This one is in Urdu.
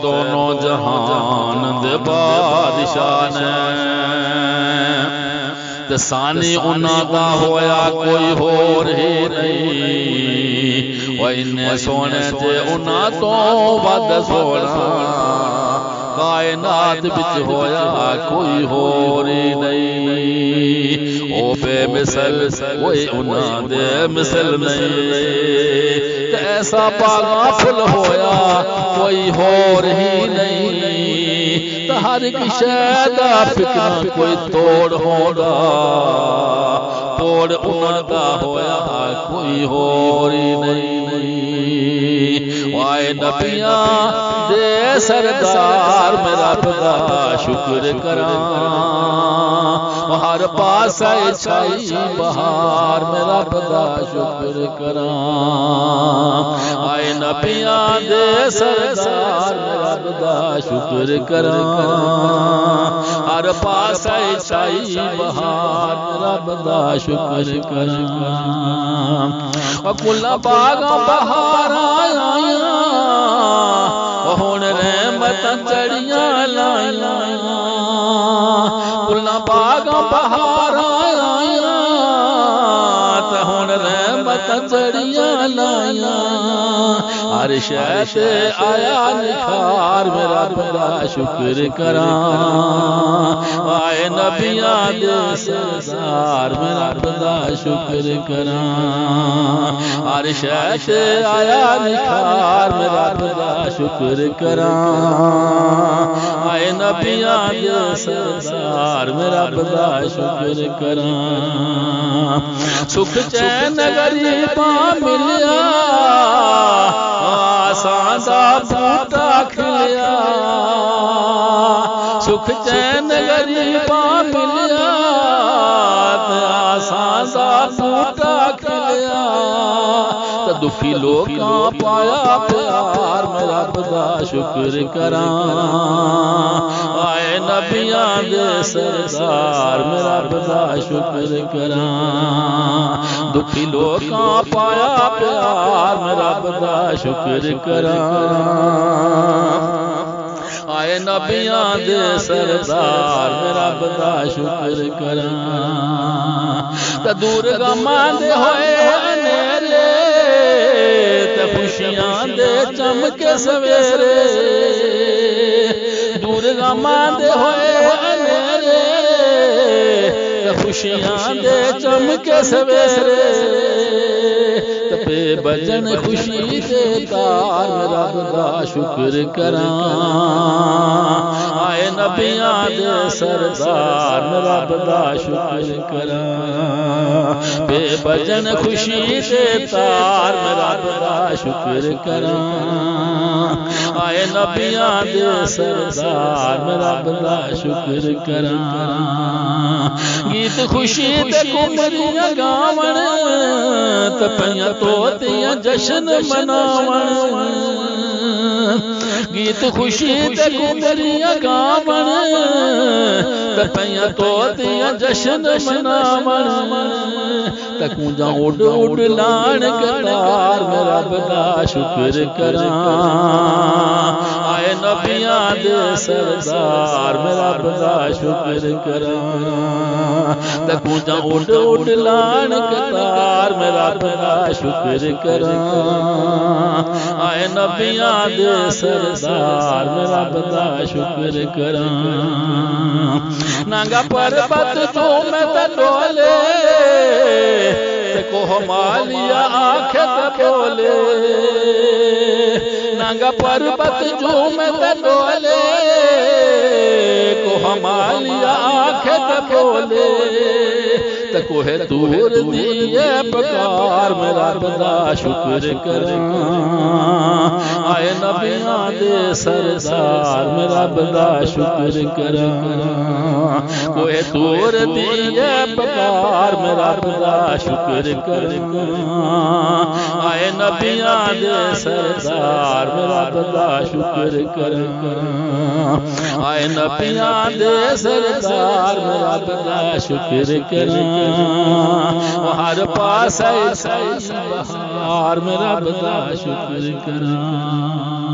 دونوں جہان دے بادشاہ نے تے ثانی انہاں دا ہویا کوئی ہور ہی نہیں وہ انہیں سونے تے انہاں تو ود سونا کائنات بچ ہویا کوئی ہور ہی نہیں او بے مثل کوئی انہاں دے مثل نہیں ایسا باغا پھل ہویا کوئی ہور ہی نہیں ہر ایک شے دا فکر کوئی توڑ ہوگا توڑ انہاں دا ہویا کوئی ہور ہی نہیں آئے نبیاں دے سردار میرا رب دا شکر کراں ہر پاس چھائی بہار میرا رب دا شکر کراں آئے نبیاں دے سردار میرا رب دا شکر کراں ہر پاس چھائی بہار میرا رب دا شکر کراں کل باغ بہار آیا ہن رحمت چڑیاں لائیاں کل باغ بہار آیا تے ہن رحمت چڑیاں لائیاں ہر شے تے آیا نکھار میرا رب دا شکر کراں آئے نبیاں دے سردار میرا رب دا شکر کراں ہر شے تے آیا نکھار میرا رب دا شکر کراں آئے نبیاں دے سردار میرا رب دا شکر کراں سکھ چین غریباں ملیا آساں دا بوٹا کھلیا سکھ چین غریباں ملیا آساں دا بوٹا کھلیا دکھی لوکاں پایا پیار میرا رب دا شکر کراں آئے نبیاں دے سردار میرا رب دا شکر کراں دکھی لوکاں پایا پیار میرا رب دا شکر کراں آئے نبیاں دے سردار میرا رب دا شکر کراں دور غماں دے ہوئے انیرے تے خوشیاں دے چمکے سویرے دور غماں دے ہوئے انیرے تے خوشیاں دے چمکے سویرے پہ بجن خوشی دے تار میرا رب دا شکر کراں آئے نبیاں دے سردار میرا رب دا شکر کراں پہ بجن خوشی دے تار میرا رب دا شکر کراں آئے نبیاں دے سردار میرا رب دا شکر کراں گیت خوشی دے کمریاں گاون تپیاں توتیاں جشن مناون گیت خوشی تے کمریاں گاون تپیاں توتیاں جشن مناون تکونجاں اڈ اڈ لان کتار میرا رب دا شکر کراں آئے نبیاں دے سردار میرا رب دا شکر کراں تکونجاں اڈ اڈ لان کتار میرا رب دا شکر کراں آئے نبیاں دے سردار میرا رب دا شکر کراں نانگا پربت تو میں تے ڈولے تے کوہ مالیا آنکھیں تے بولے نانگا پربت جو میں تے ڈولے کوہ مالیا آنکھیں تے بولے تے کوہ تور دیئے پکار میرا رب دا شکر کراں آئے نبیاں دے سردار میرا رب دا شکر کراں کوہ تور دیئے پکار میرا رب دا شکر کراں آئے نبیاں دے سردار میرا رب دا شکر کراں آئے نبیاں دے سردار میرا رب دا شکر کراں ہر پاس بہار میرا رب دا شکر کراں